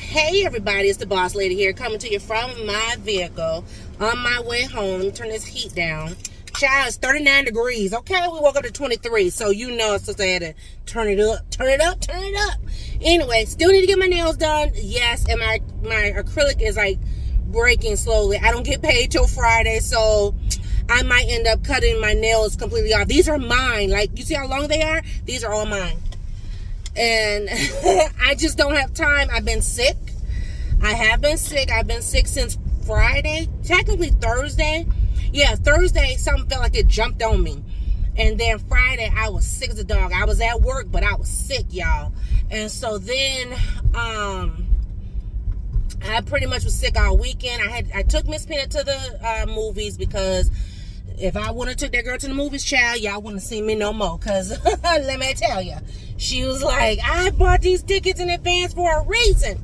Hey everybody, it's the boss lady here, coming to you from my vehicle on my way home. Let me turn this heat down. Child, it's 39 degrees. Okay, we woke up to 23, so you know it's supposed to have to turn it up. Anyway, still need to get my nails done. Yes, and my acrylic is like breaking slowly. I don't get paid till Friday, so I might end up cutting my nails completely off. These are mine. Like, you see how long they are? These are all mine. And I just don't have time. I've been sick. I have been sick. I've been sick since Friday. Technically Thursday. Yeah, Thursday something felt like it jumped on me. And then Friday I was sick as a dog. I was at work, but I was sick, y'all. And so then I pretty much was sick all weekend. I took Miss Peanut to the movies because if I wouldn't have took that girl to the movies, child, y'all wouldn't see me no more. Because let me tell you, she was like, I bought these tickets in advance for a reason.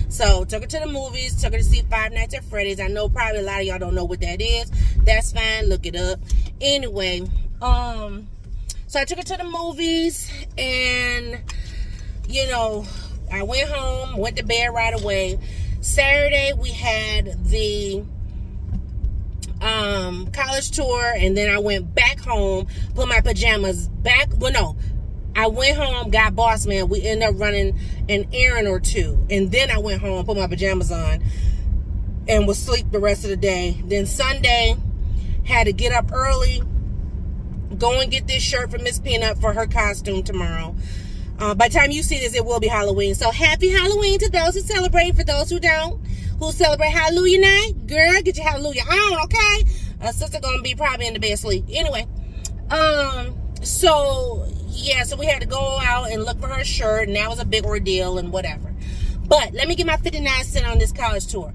So took her to the movies, took her to see Five Nights at Freddy's. I know probably a lot of y'all don't know what that is. That's fine, look it up. Anyway, so I took her to the movies, and you know, I went home, went to bed right away. Saturday we had the college tour, and then I went back home, put my pajamas back. Well, no, I went home, got boss man. We ended up running an errand or two, and then I went home, put my pajamas on, and was asleep the rest of the day. Then Sunday, had to get up early, go and get this shirt for Miss Peanut for her costume tomorrow. By the time you see this, it will be Halloween. So happy Halloween to those who celebrate. For those who don't, who celebrate Hallelujah night, girl, get your hallelujah on, okay? Sister gonna be probably in the bed asleep. Anyway, so yeah, so we had to go out and look for her shirt, and that was a big ordeal and whatever. But let me get my 59 cents on this college tour.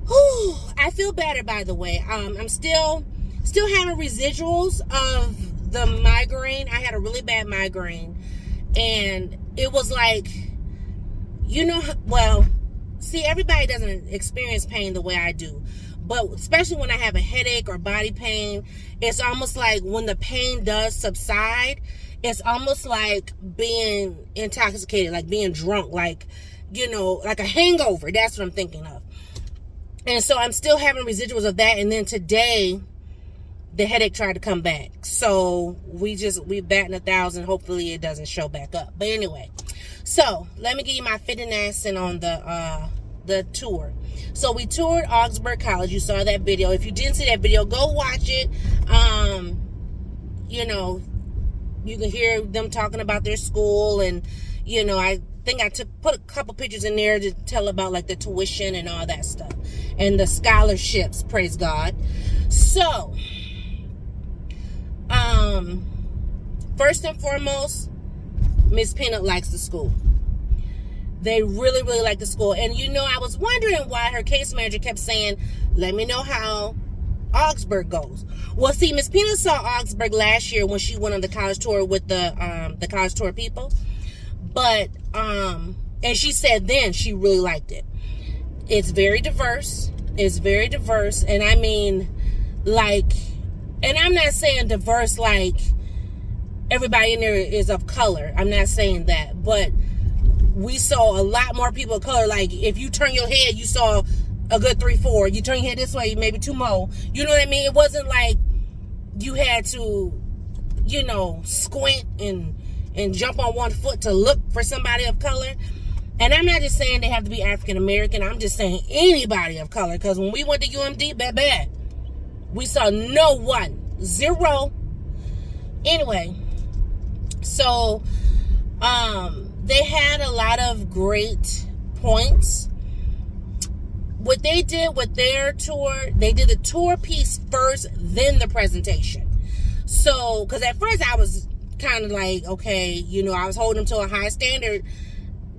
Whew, I feel better, by the way. I'm still having residuals of the migraine. I had a really bad migraine, and it was like, you know, well, see, everybody doesn't experience pain the way I do, but especially when I have a headache or body pain, it's almost like when the pain does subside, it's almost like being intoxicated, like being drunk, like, you know, like a hangover. That's what I'm thinking of. And so I'm still having residuals of that. And then today, the headache tried to come back. So we batting 1,000. Hopefully it doesn't show back up. But anyway, so let me give you my 59 cents on the tour. So we toured Augsburg College. You saw that video. If you didn't see that video, go watch it. You know, you can hear them talking about their school, and you know, I think I put a couple pictures in there to tell about like the tuition and all that stuff, and the scholarships, praise God. So first and foremost, Miss Peanut likes the school. They really, really like the school. And you know, I was wondering why her case manager kept saying, let me know how Augsburg goes. Well, see, Miss Peanut saw Augsburg last year when she went on the college tour with the college tour people. But, and she said then she really liked it. It's very diverse. It's very diverse. And I mean, like, and I'm not saying diverse like everybody in there is of color. I'm not saying that. But we saw a lot more people of color. Like, if you turn your head, you saw a good 3-4. You turn your head this way, maybe 2 more. You know what I mean? It wasn't like you had to, you know, squint and jump on one foot to look for somebody of color. And I'm not just saying they have to be African American. I'm just saying anybody of color. Because when we went to UMD, bad, we saw no one. 0. Anyway, so they had a lot of great points. What they did with their tour, they did the tour piece first, then the presentation. So, because at first I was kind of like, okay, you know, I was holding them to a high standard,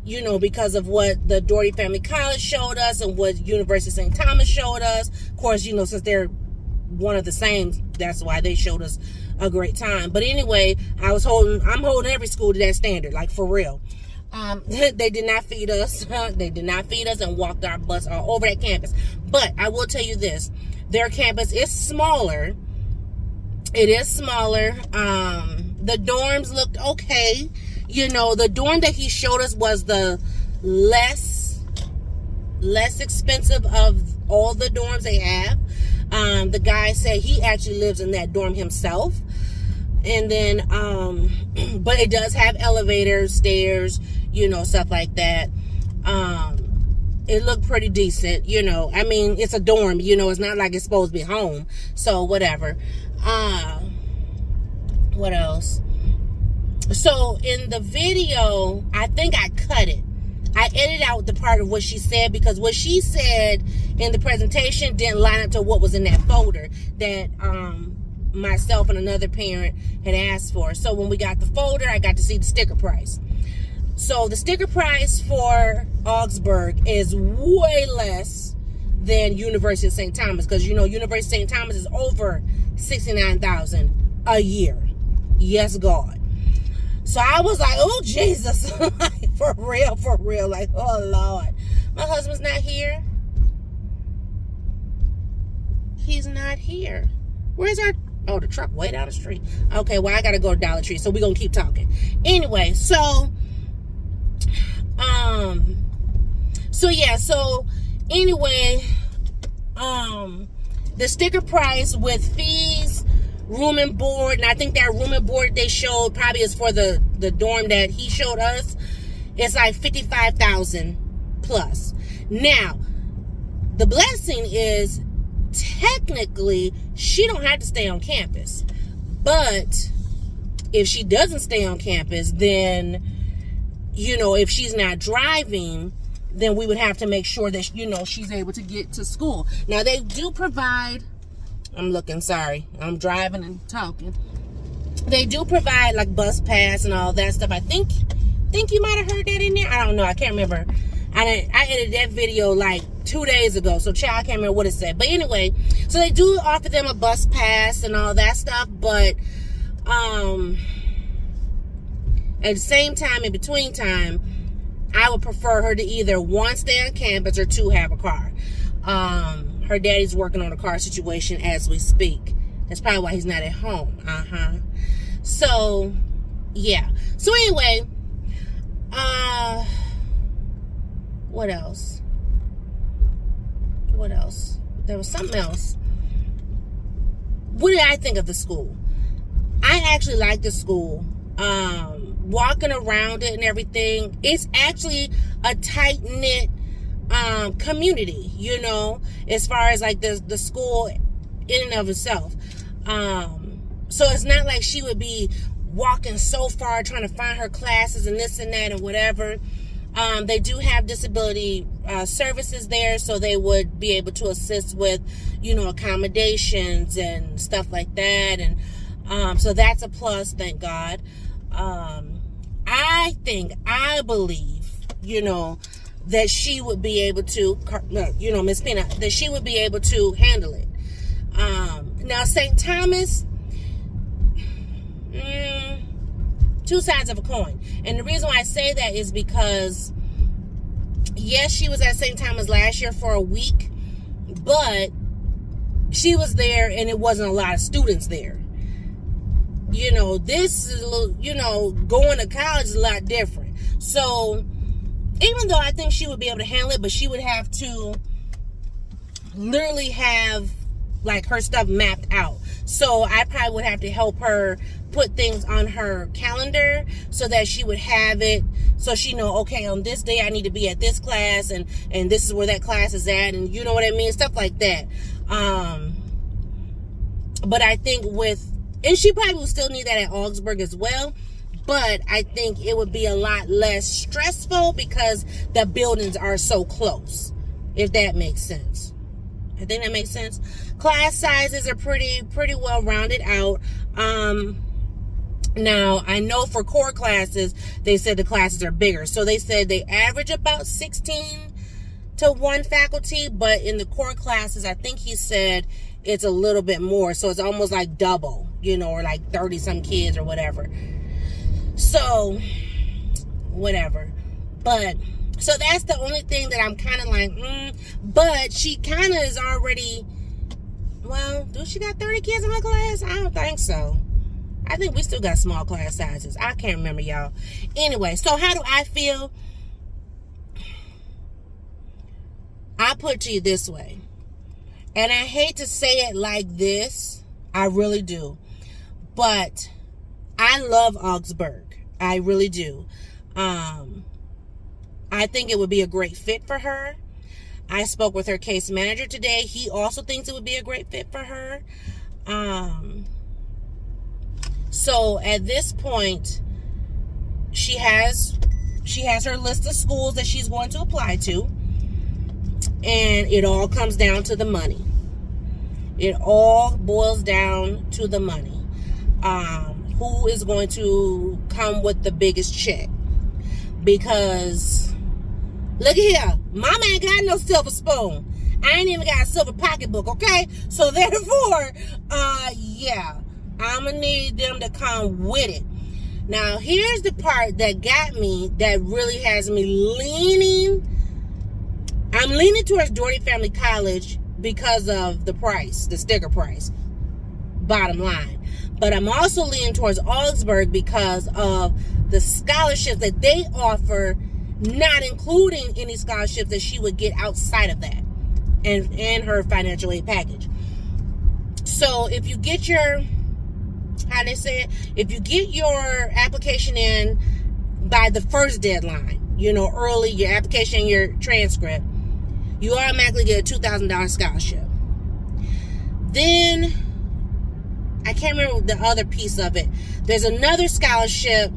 you know, because of what the Doherty Family College showed us and what University of St. Thomas showed us. Of course, you know, since they're one of the same, that's why they showed us a great time. But anyway, I'm holding every school to that standard, like for real. They did not feed us. They did not feed us and walked our butts all over that campus. But I will tell you this, their campus is smaller. It is smaller. The dorms looked okay. You know, the dorm that he showed us was the less less expensive of all the dorms they have. The guy said he actually lives in that dorm himself. And then, but it does have elevators, stairs, stuff like that. It looked pretty decent, I mean, it's a dorm, it's not like it's supposed to be home. So whatever. What else? So in the video, I think I cut it. I edited out the part of what she said, because what she said in the presentation didn't line up to what was in that folder that myself and another parent had asked for. So when we got the folder, I got to see the sticker price. So the sticker price for Augsburg is way less than University of St. Thomas, because University of St. Thomas is over $69,000 a year. Yes, God. So I was like, oh, Jesus. Like, for real. Like, oh, Lord. My husband's not here. He's not here. Where's our... Oh, the truck way down the street. Okay, well, I got to go to Dollar Tree, so we're going to keep talking. Anyway, so anyway, the sticker price with fees, room and board, and I think that room and board they showed probably is for the dorm that he showed us. It's like $55,000 plus. Now, the blessing is technically she don't have to stay on campus, but if she doesn't stay on campus, then if she's not driving, then we would have to make sure that she's able to get to school. Now they do provide, I'm driving and talking. They do provide like bus pass and all that stuff. I think you might have heard that in there. I don't know. I can't remember. I edited that video like 2 days ago, so child, I can't remember what it said. But anyway, so they do offer them a bus pass and all that stuff. But at the same time, in between time, I would prefer her to either, one, stay on campus, or two, have a car. Her daddy's working on a car situation as we speak. That's probably why he's not at home. So, yeah. So anyway, what else? There was something else. What did I think of the school? I actually like the school. Walking around it and everything, it's actually a tight-knit community, as far as like the school in and of itself. So it's not like she would be walking so far trying to find her classes and this and that and whatever. They do have disability services there, so they would be able to assist with, accommodations and stuff like that. And so that's a plus, thank God. I believe, that she would be able to, Miss Pina, that she would be able to handle it. Now, St. Thomas, two sides of a coin. And the reason why I say that is because, yes, she was at St. Thomas last year for a week, but she was there and it wasn't a lot of students there. This is, going to college is a lot different. So, even though I think she would be able to handle it, but she would have to literally have, like, her stuff mapped out. So, I probably would have to help her put things on her calendar so that she would have it, so she know, okay, on this day I need to be at this class, and this is where that class is at, and you know what I mean? Stuff like that. But I think and she probably will still need that at Augsburg as well, but I think it would be a lot less stressful because the buildings are so close, if that makes sense. I think that makes sense. Class sizes are pretty well rounded out. Now, I know for core classes, they said the classes are bigger. So they said they average about 16 to 1 faculty, but in the core classes, I think he said it's a little bit more. So it's almost like double, or like 30 some kids or whatever. So, whatever. But, so that's the only thing that I'm kind of like, but she kind of is already, well, do she got 30 kids in her class? I don't think so. I think we still got small class sizes. I can't remember, y'all. Anyway, so how do I feel? I put it to you this way, and I hate to say it like this, I really do, but I love Augsburg. I really do. I think it would be a great fit for her. I spoke with her case manager today. He also thinks it would be a great fit for her. So at this point, she has her list of schools that she's going to apply to, and it all comes down to the money. It all boils down to the money. Who is going to come with the biggest check? Because look here, mama ain't got no silver spoon. I ain't even got a silver pocketbook, okay? So therefore, yeah, I'm gonna need them to come with it. Now, here's the part that got me, that really has me leaning. I'm leaning towards Doherty Family College because of the price, the sticker price, bottom line. But I'm also leaning towards Augsburg because of the scholarships that they offer, not including any scholarships that she would get outside of that and her financial aid package. So if you get your, how they say it, if you get your application in by the first deadline, early, your application, your transcript, you automatically get a $2,000 scholarship. Then, I can't remember the other piece of it. There's another scholarship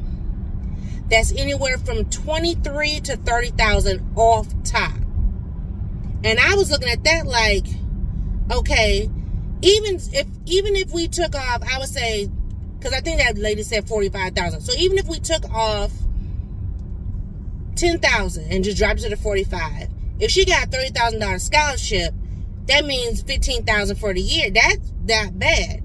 that's anywhere from $23,000 to $30,000 off top. And I was looking at that like, okay, even if we took off, I would say, because I think that lady said $45,000. So even if we took off $10,000 and just dropped it to the $45,000, if she got a $30,000 scholarship, that means $15,000 for the year. That's that bad.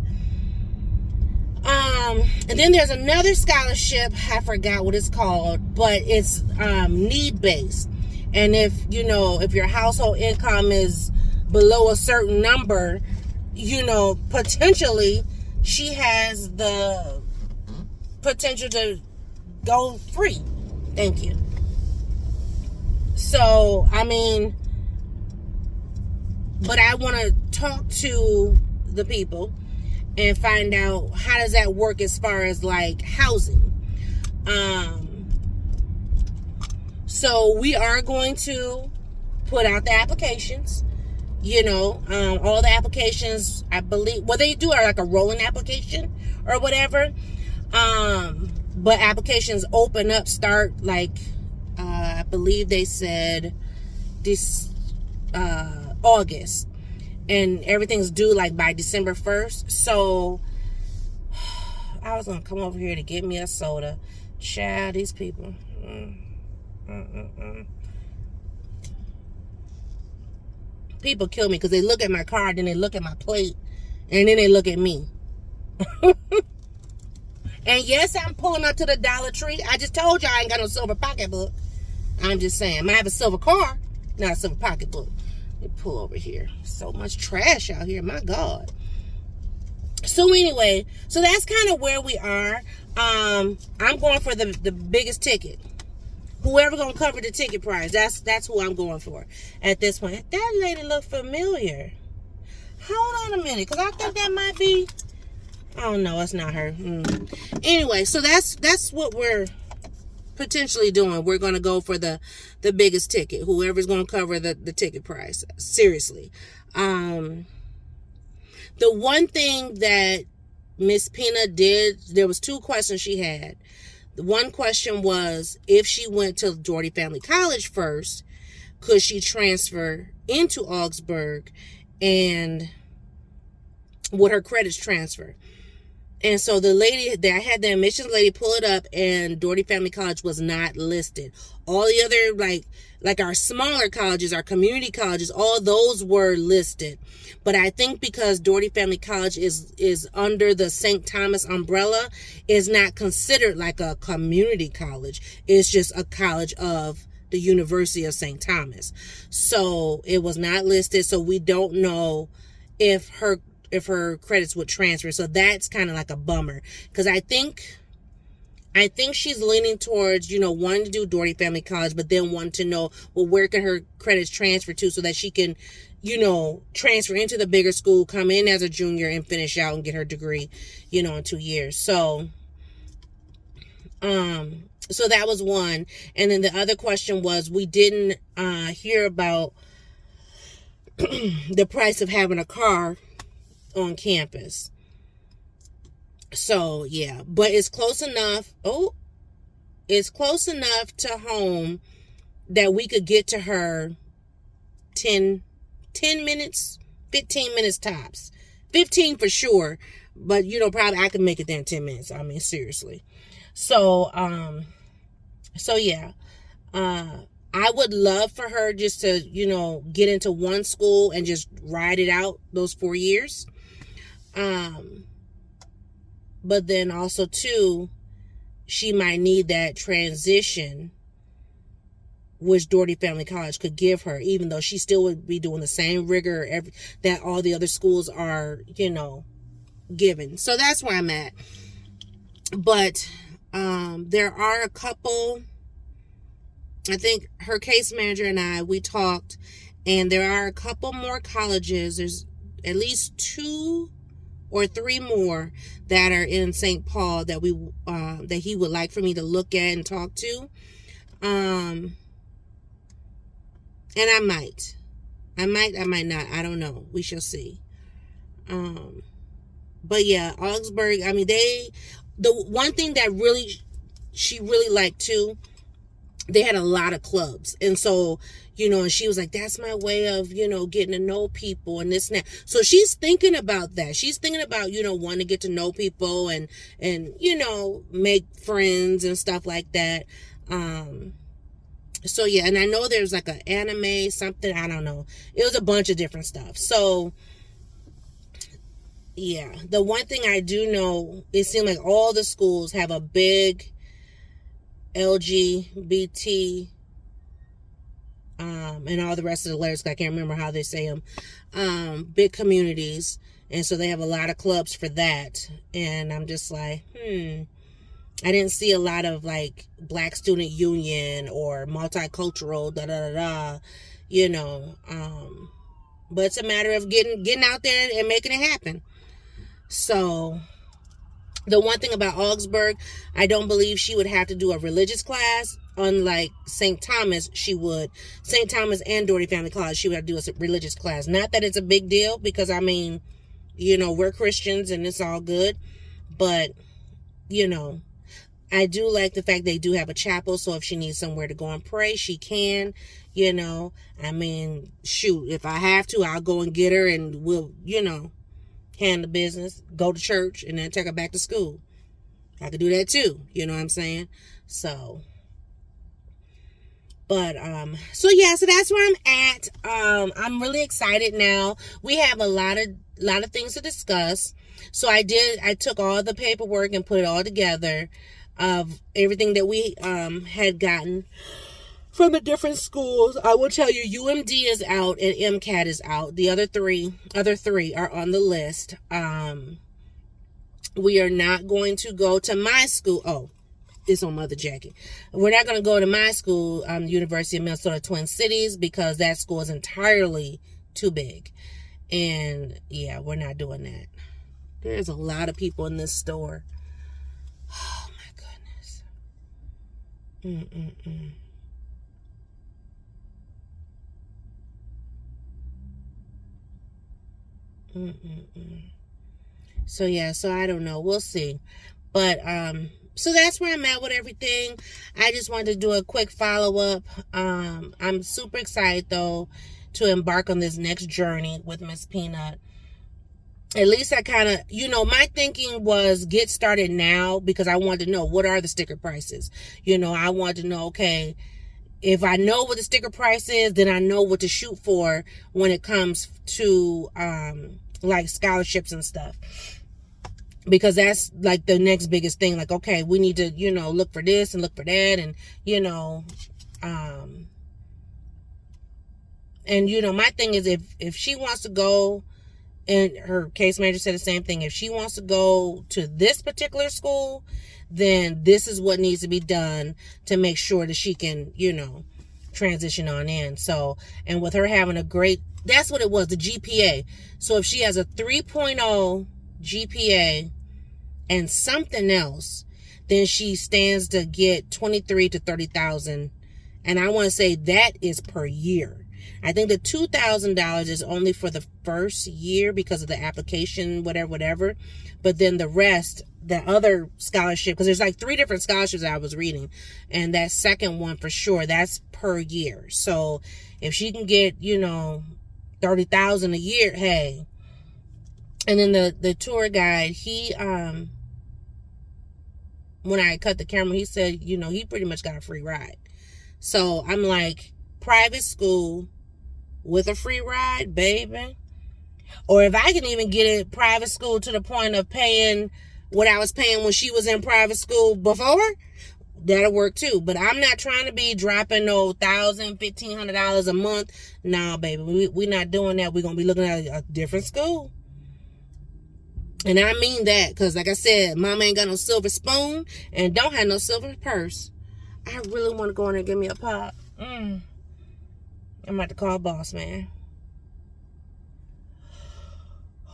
And then there's another scholarship, I forgot what it's called, but it's need-based. And if your household income is below a certain number, potentially she has the potential to go free. Thank you. So, but I want to talk to the people and find out how does that work as far as like housing. So we are going to put out the applications. All the applications, I believe, what they do are like a rolling application or whatever. But applications open up, start like, I believe they said this August. And everything's due like by December 1st. So I was going to come over here to get me a soda. Child, these people. People kill me because they look at my card, then they look at my plate, and then they look at me. And yes, I'm pulling up to the Dollar Tree. I just told you I ain't got no silver pocketbook. I'm just saying. I might have a silver car, not a silver pocketbook. Let me pull over here. So much trash out here. My God. So anyway, so that's kind of where we are. I'm going for the biggest ticket. Whoever gonna cover the ticket price, that's who I'm going for at this point. That lady look familiar. Hold on a minute, because I think that might be. Oh no, it's not her. Anyway, so that's what we're potentially doing. We're gonna go for the biggest ticket. Whoever's gonna cover the ticket price. Seriously. The one thing that Miss Pina did, there was two questions she had. The one question was, if she went to Doherty Family College first, could she transfer into Augsburg, and would her credits transfer? And so the lady that I had, the admissions lady, pull it up, and Doherty Family College was not listed. All the other, like our smaller colleges, our community colleges, all those were listed. But I think because Doherty Family College is under the St. Thomas umbrella, is not considered like a community college. It's just a college of the University of St. Thomas. So it was not listed. So we don't know if her credits would transfer. So that's kind of like a bummer, because I think I think she's leaning towards, wanting to do Doherty Family College, but then wanting to know, well, where can her credits transfer to so that she can, transfer into the bigger school, come in as a junior and finish out and get her degree, in 2 years. So that was one. And then the other question was, we didn't hear about the price of having a car on campus. So yeah, but it's close enough. It's close enough to home that we could get to her 10 minutes, 15 minutes tops. 15 for sure, but probably I could make it there in 10 minutes. I mean, seriously. So yeah. I would love for her just to, get into one school and just ride it out those 4 years. But then also too, she might need that transition, which Doherty Family College could give her, even though she still would be doing the same rigor that all the other schools are, given. So that's where I'm at. But there are a couple, I think her case manager and we talked, and there are a couple more colleges. There's at least 2 or 3 more that are in St. Paul that that he would like for me to look at and talk to. And I might not. I don't know. We shall see. But yeah, Augsburg, I mean, the one thing that she really liked too, they had a lot of clubs. And so, and she was like, that's my way of, getting to know people and this and that. So she's thinking about that. She's thinking about, wanting to get to know people and make friends and stuff like that. So yeah, and I know there's like an anime, something, I don't know. It was a bunch of different stuff. So yeah, the one thing I do know, it seemed like all the schools have a big LGBT, and all the rest of the letters, I can't remember how they say them, big communities. And so they have a lot of clubs for that. And I'm just like, I didn't see a lot of like Black Student Union or multicultural, but it's a matter of getting out there and making it happen. So the one thing about Augsburg, I don't believe she would have to do a religious class. Unlike St. Thomas, she would. St. Thomas and Doherty Family College, she would have to do a religious class. Not that it's a big deal, because I mean, we're Christians and it's all good. But, I do like the fact they do have a chapel. So if she needs somewhere to go and pray, she can. I mean, shoot, if I have to, I'll go and get her and we'll, handle business, go to church, and then take her back to school. I could do that too. You know what I'm saying? So, but, so yeah, so that's where I'm at. I'm really excited now. We have a lot of things to discuss. So I took all the paperwork and put it all together of everything that we, had gotten from the different schools. I will tell you, UMD is out and MCAT is out. The other three are on the list. We are not going to go to my school. Oh, it's on Mother Jackie. We're not going to go to my school, University of Minnesota Twin Cities, because that school is entirely too big. And yeah, we're not doing that. There's a lot of people in this store. Oh my goodness. So yeah, so I don't know. We'll see. But so that's where I'm at with everything. I just wanted to do a quick follow-up. I'm super excited though to embark on this next journey with Miss Peanut. At least I kind of, my thinking was get started now, because I wanted to know what are the sticker prices. I wanted to know, okay, if I know what the sticker price is, then I know what to shoot for when it comes to like scholarships and stuff. Because that's like the next biggest thing. Like, okay, we need to, look for this and look for that. And, my thing is if she wants to go, and her case manager said the same thing, if she wants to go to this particular school, then this is what needs to be done to make sure that she can, transition on in. So, and with her having a great, that's what it was, the GPA. So if she has a 3.0 GPA and something else, then she stands to get 23 to 30,000. And I want to say that is per year. I think the $2,000 is only for the first year because of the application, whatever. But then the rest, the other scholarship, because there's like 3 different scholarships I was reading. And that second one for sure, that's per year. So if she can get, 30,000 a year, hey. And then the tour guide, he, when I cut the camera, he said, he pretty much got a free ride. So I'm like, private school with a free ride, baby. Or if I can even get it private school to the point of paying what I was paying when she was in private school before, that'll work too. But I'm not trying to be dropping no $1,000, $1,500 a month. Nah, baby, we're not doing that. We're going to be looking at a different school. And I mean that because, like I said, mama ain't got no silver spoon and don't have no silver purse. I really want to go in there and give me a pop. I'm about to call boss, man.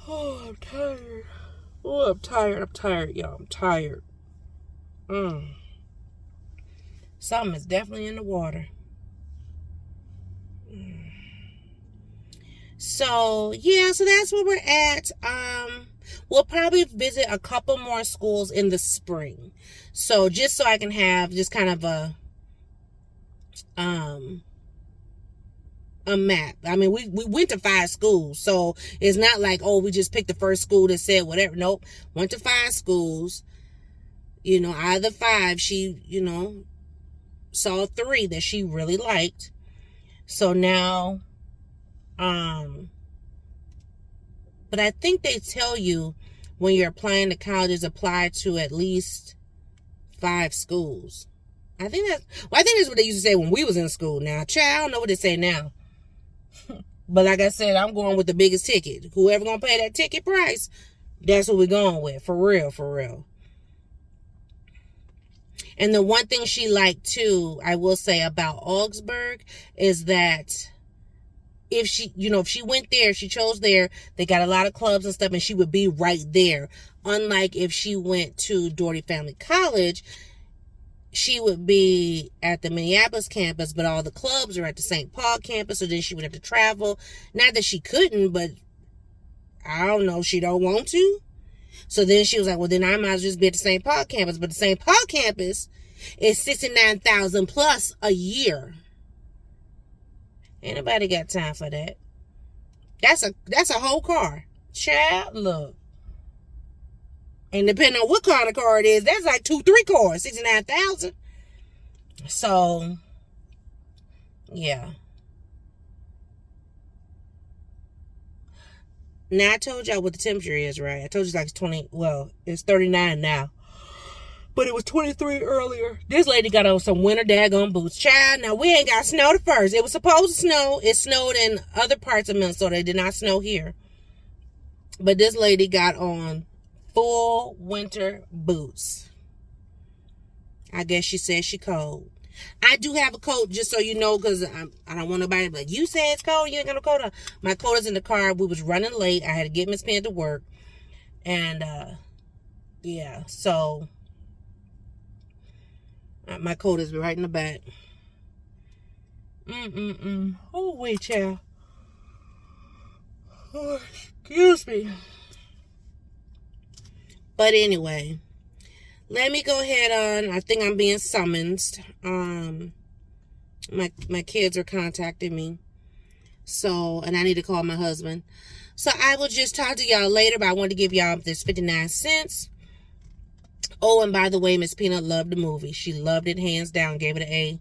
Oh, I'm tired. Oh, I'm tired, y'all. I'm tired. Something is definitely in the water. So, yeah, so that's where we're at. We'll probably visit a couple more schools in the spring. So just so I can have just kind of a map. I mean, we went to 5 schools. So it's not like, oh, we just picked the first school that said whatever. Nope. Went to 5 schools. Out of the 5, she, saw 3 that she really liked. So now, but I think they tell you when you're applying to colleges, apply to at least 5 schools. I think that's what they used to say when we was in school. Now, child, I don't know what they say now. But like I said, I'm going with the biggest ticket. Whoever gonna pay that ticket price, that's what we're going with. For real. And the one thing she liked too, I will say about Augsburg, is that if she went there, she chose there, they got a lot of clubs and stuff, and she would be right there. Unlike if she went to Doherty Family College, she would be at the Minneapolis campus, but all the clubs are at the St. Paul campus, so then she would have to travel. Not that she couldn't, but I don't know, she don't want to. So then she was like, well, then I might as well just be at the St. Paul campus. But the St. Paul campus is $69,000 plus a year. Anybody got time for that? That's a whole car. Child, look. And depending on what kind of car it is, that's like 2-3 cars, $69,000. So, yeah. Now I told y'all what the temperature is, right? I told you it's like it's 39 now. But it was 23 earlier. This lady got on some winter daggone boots. Child, now we ain't got snow the first. It was supposed to snow. It snowed in other parts of Minnesota. It did not snow here. But this lady got on full winter boots. I guess she said she cold. I do have a coat, just so you know, because I don't want nobody to be like, you said it's cold, you ain't got no coat on. My coat is in the car. We was running late. I had to get Miss Penn to work. And, yeah, so my coat is right in the back. Oh, wait, child. Oh, excuse me. But anyway, let me go ahead on. I think I'm being summoned. My kids are contacting me. So, and I need to call my husband. So I will just talk to y'all later, but I wanted to give y'all this 59 cents. Oh, and by the way, Miss Peanut loved the movie. She loved it, hands down, gave it an A.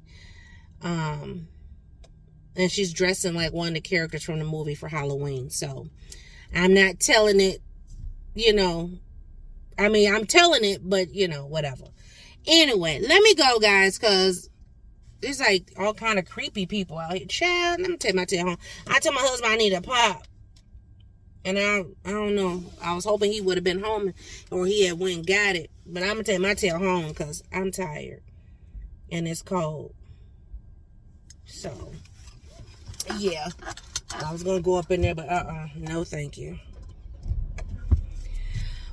And she's dressing like one of the characters from the movie for Halloween. So I'm not telling it, I mean, I'm telling it, but, whatever. Anyway, let me go, guys, because there's, like, all kind of creepy people out here. Child, let me take my tail home. I tell my husband I need a pop. And I don't know. I was hoping he would have been home or he had went and got it. But I'm going to take my tail home because I'm tired. And it's cold. So, yeah. I was going to go up in there, but no thank you.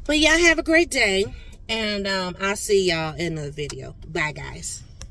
But yeah, have a great day. And I'll see y'all in the video. Bye, guys.